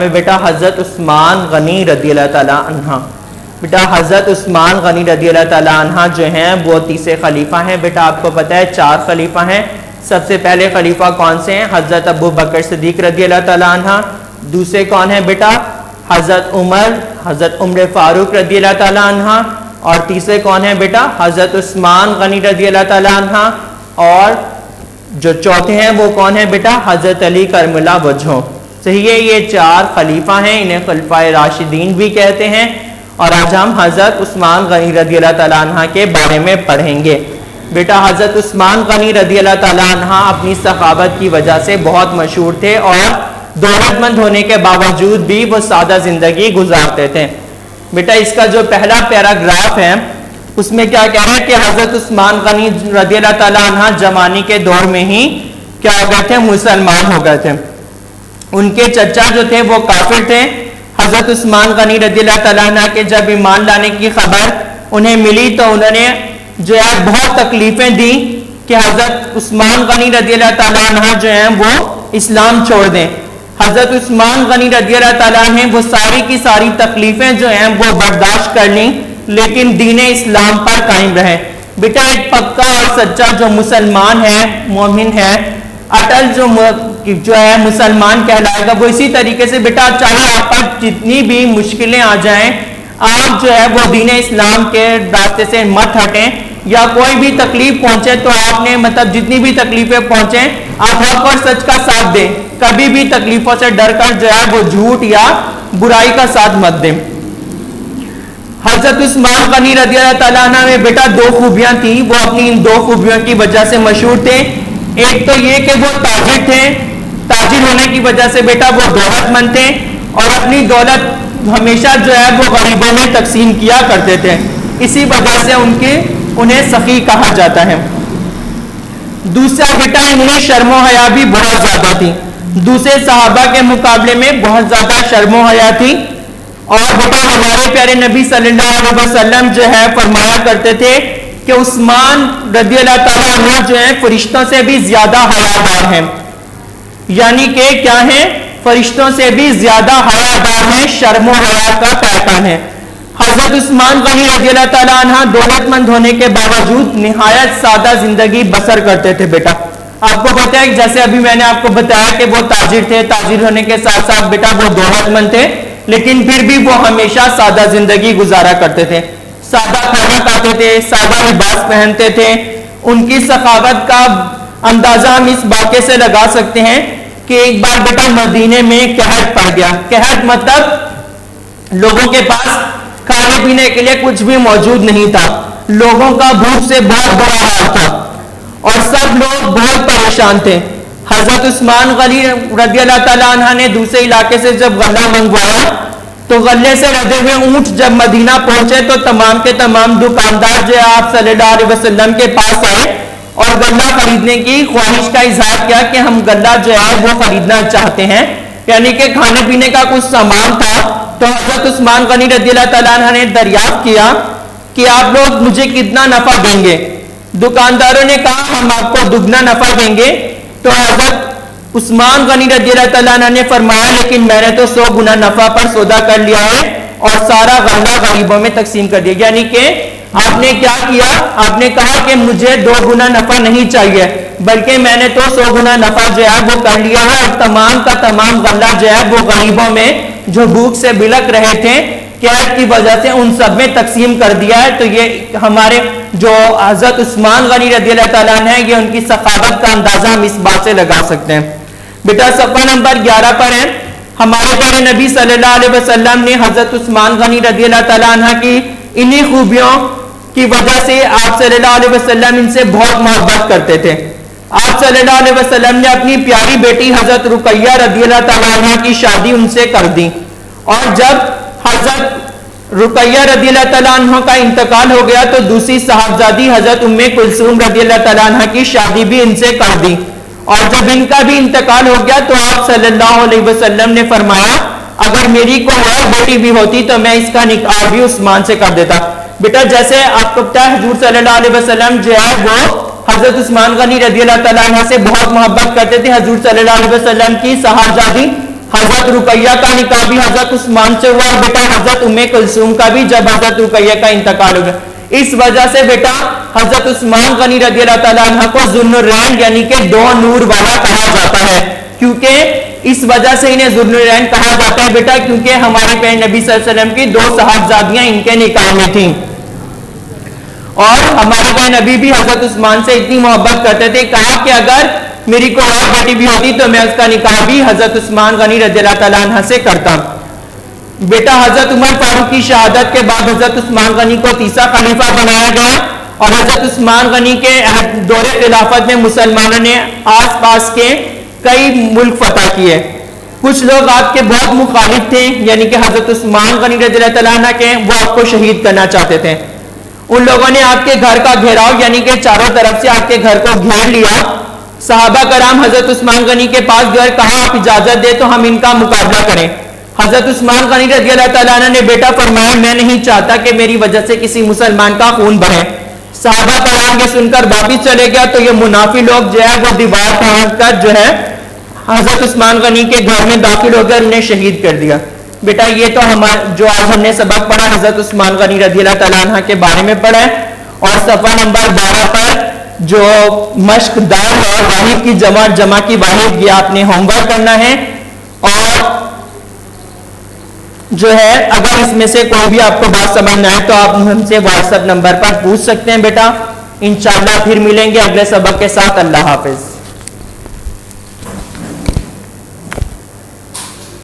में बेटा हज़रत उस्मान गनी रदी अल्लाह ताला अन्हा। बेटा हज़रत उस्मान गनी रदी अल्लाह ताला अन्हा जो हैं वो तीसरे खलीफा हैं। बेटा आपको पता है 4 खलीफा हैं। सबसे पहले खलीफा कौन से हैं? हज़रत अबू बकर सिद्दीक रदी अल्लाह ताला अन्हा। दूसरे कौन है बेटा? हज़रत उमर, हज़रत उमर फारूक रदी अल्लाह ताला अन्हा। और तीसरे कौन है बेटा? हज़रत उस्मान गनी रदी अल्लाह ताला अन्हा। और जो चौथे हैं वो कौन है बेटा? हज़रत अली करमुल्लाह वजहो। सही है, ये 4 खलीफा हैं, इन्हें खलीफाए राशिदीन भी कहते हैं। और आज हम हज़रत उस्मान गनी रदी अल्लाह ताला अन्हा के बारे में पढ़ेंगे। बेटा हज़रत उस्मान गनी रदी अल्लाह ताला अन्हा अपनी सखावत की वजह से बहुत मशहूर थे और दौलतमंद होने के बावजूद भी वो सादा जिंदगी गुजारते थे। बेटा इसका जो पहला पैराग्राफ है उसमें क्या कह रहे हैं कि हज़रत उस्मान गनी रदी अल्लाह ताला अन्हा जवानी के दौर में ही क्या हो गए थे? मुसलमान हो गए थे। उनके चचा जो थे वो काफिर थे। हज़रत उस्मान गनी रदी अल्लाह ताला अन्हा के जब ईमान लाने की खबर उन्हें मिली तो उन्होंने जो है बहुत तकलीफें दी कि हज़रत उस्मान गनी रदी अल्लाह ताला अन्हा जो है वो इस्लाम छोड़ दें। हज़रत उस्मान गनी रदी अल्लाह ताला ने वो सारी की सारी तकलीफें जो हैं वो बर्दाश्त कर ली, लेकिन दीन इस्लाम पर कायम रहे। बेटा एक पक्का और सच्चा जो मुसलमान है, मोमिन है, अटल जो है मुसलमान कहलाएगा। वो इसी तरीके से बेटा चाहे आप पर जितनी भी मुश्किलें आ जाएं, आप जो है वो दीन इस्लाम के रास्ते से मत हटें। या कोई भी तकलीफ पहुंचे तो आपने मतलब जितनी भी तकलीफें पहुंचे आप हक और सच का साथ दें। कभी भी तकलीफों से डर कर जो है वो झूठ या बुराई का साथ मत दें। हज़रत उस्मान गनी रदी अल्लाह ताला अन्हा में बेटा 2 खूबियां थी। वो अपनी इन 2 खूबियों की वजह से मशहूर थे। एक तो ये कि वो ताजिर थे, ताजिर होने की वजह से बेटा वो दौलतमंद थे और अपनी दौलत हमेशा जो है वो गरीबों में तकसीम किया करते थे। इसी वजह से उन्हें सखी कहा जाता है। दूसरा बेटा इन्हें शर्मो हया भी बहुत ज्यादा थी। दूसरे सहाबा के मुकाबले में बहुत ज्यादा शर्मो हया थी। और बेटा हमारे प्यारे नबी सल्लल्लाहु अलैहि वसल्लम जो है फरमाया करते थे कि उस्मान रदी अल्लाह ताला अन्हु जो है फरिश्तों से भी ज्यादा हयादार हैं। यानी कि क्या है? फरिश्तों से भी ज्यादा हयादार हैं, शर्मो हया का पैटर्न है। हज़रत उस्मान गनी रदी अल्लाह ताला अन्हा दौलतमंद होने के बावजूद निहायत सादा जिंदगी बसर करते थे। बेटा आपको पता है जैसे अभी मैंने आपको बताया कि वो ताजिर थे, ताजिर होने के साथ साथ बेटा वो दौलतमंद थे, लेकिन फिर भी वो हमेशा सादा जिंदगी गुजारा करते थे। सादा खाना खाते थे, सादा लिबास पहनते थे। उनकी सखावत का अंदाजा हम इस वाक़े से लगा सकते हैं कि एक बार बेटा मदीने में कहत पड़ गया। कहत मतलब लोगों के पास खाने पीने के लिए कुछ भी मौजूद नहीं था। लोगों का भूख से बहुत बुरा हाल था और सब लोग बहुत परेशान थे। हज़रत उस्मान गनी रदी अल्लाह ताला अन्हा ने दूसरे इलाके से जब गल्ला मंगवाया तो गले से लदे हुए ऊंट जब मदीना पहुंचे तो तमाम के तमाम दुकानदार जो आप सल्लल्लाहु अलैहि वसल्लम के पास आए और गल्ला खरीदने की ख्वाहिश का इजहार किया कि हम गल्ला जो है वो खरीदना चाहते हैं, यानी कि खाने पीने का कुछ सामान था। तो हज़रत उस्मान गनी रदी अल्लाह ताला अन्हा ने दरियाफ्त किया कि आप लोग मुझे कितना नफा देंगे। दुकानदारों ने कहा हम आपको दुगना नफा देंगे। तो हज़रत उस्मान गनी रदी अल्लाह ताला अन्हा ने फरमाया लेकिन मैंने तो 100 गुना नफा पर सौदा कर लिया है और सारा गल्ला गरीबों में तकसीम कर दिया। यानी कि आपने क्या किया? आपने कहा कि मुझे 2 गुना नफा नहीं चाहिए, बल्कि मैंने तो 100 गुना नफा जो है वो कर लिया है और तमाम का तमाम गल्ला जो है वो गरीबों में जो भूख से बिलक रहे थे कैद की वजह से उन सब में तकसीम कर दिया है। तो ये हमारे जो हज़रत उस्मान गनी रदी अल्लाह ताला अन्हु है, ये उनकी सखावत का अंदाजा हम इस बात से लगा सकते हैं। बेटा सफ़ा नंबर 11 पर है। हमारे प्यारे नबी सल्लल्लाहु अलैहि वसल्लम ने हज़रत उस्मान गनी रदी अल्लाह ताला अन्हु की इन्हीं खूबियों की वजह से आप सल्लल्लाहु अलैहि वसल्लम इनसे बहुत मोहब्बत करते थे। आप सल्लल्लाहु अलैहि वसल्लम ने अपनी प्यारी बेटी हज़रत रुकैया रदी अल्लाह ताला अन्हा की शादी उनसे कर दी। और जब हज़रत रुकैया रदी अल्लाह ताला अन्हा का इंतकाल हो गया तो दूसरी साहबजादी हज़रत उम्मे कुलसूम रदी अल्लाह ताला अन्हा की शादी भी इनसे कर दी। और जब इनका भी इंतकाल हो गया तो आप सल्लल्लाहु अलैहि वसल्लम ने फरमाया अगर मेरी कोई और बेटी भी होती तो मैं इसका निकाह भी उस्मान से कर देता। बेटा जैसे आपको पता है हुजूर सल्लल्लाहु अलैहि वसल्लम जो है वो हज़रत उस्मान गनी रदी अल्लाह ताला अन्हा से बहुत मोहब्बत करते थे। हुजूर सल्लल्लाहु अलैहि वसल्लम की साहबजादी हजरत रुकैया का निकाह भी हजरत उस्मान से हुआ, बेटा हजरत उम्मे कुलसूम का भी जब हजरत रुकैया का इंतकाल हो गया। इस वजह से बेटा हजरत उस्मान गनी रज़ी अल्लाह तआला अन्हु को ज़ुन्नुरैन यानी कि दो नूर वाला कहा जाता है। क्योंकि इस वजह से इन्हें ज़ुन्नुरैन कहा जाता है बेटा, क्योंकि हमारे प्यारे नबी सल्लल्लाहु अलैहि वसल्लम की दो साहबजादियां इनके निकाह में थीं और हमारे प्यारे नबी भी हजरत उस्मान से इतनी मोहब्बत करते थे, कहा कि अगर मेरी कोई और बेटी भी होती तो मैं उसका निकाह भी हजरत उस्मान गनी रज़ी अल्लाह तआला अन्हु से करता। बेटा हजरत उमर फारूक की शहादत के बाद हजरत उस्मान गनी को तीसरा खलीफा बनाया गया और हजरत उस्मान गनी के दौरे खिलाफत में मुसलमानों ने आसपास के कई मुल्क फतह किए। कुछ लोग आपके बहुत मुखालिफ थे, यानी कि हजरत उस्मान गनी रज़ी अल्लाह तआला अन्हु के, वो आपको शहीद करना चाहते थे। उन लोगों ने आपके घर का घेराव यानी कि चारों तरफ से आपके घर को घेर लिया। सहाबा कराम हजरत उस्मान गनी के पास गए, कहा आप इजाजत दे तो हम इनका मुकाबला करें। हजरत उस्मान गनी रज़ी अल्लाह तआला अन्हु ने बेटा फरमाया मैं नहीं चाहता कि मेरी वजह से किसी मुसलमान का खून बहे। सहाबा कराम ये सुनकर वापिस चले गया तो ये मुनाफी लोग जो है वो दीवार फाड़ कर जो है हजरत उस्मान गनी के घर में दाखिल हो गए, उन्हें शहीद कर दिया। बेटा ये तो हमारा जो आज हमने सबक पढ़ा हजरत उस्मान गनी रज़ी अल्लाह तआला अन्हु के बारे में पढ़ा है। और सफ़ा नंबर 12 पर जो मश्क दार है वाहिद की जमा की वाहिद, ये आपने होमवर्क करना है। और जो है अगर इसमें से कोई भी आपको बात समझ ना आए तो आप हमसे व्हाट्सएप नंबर पर पूछ सकते हैं बेटा। इंशाअल्लाह फिर मिलेंगे अगले सबक के साथ। अल्लाह हाफिज।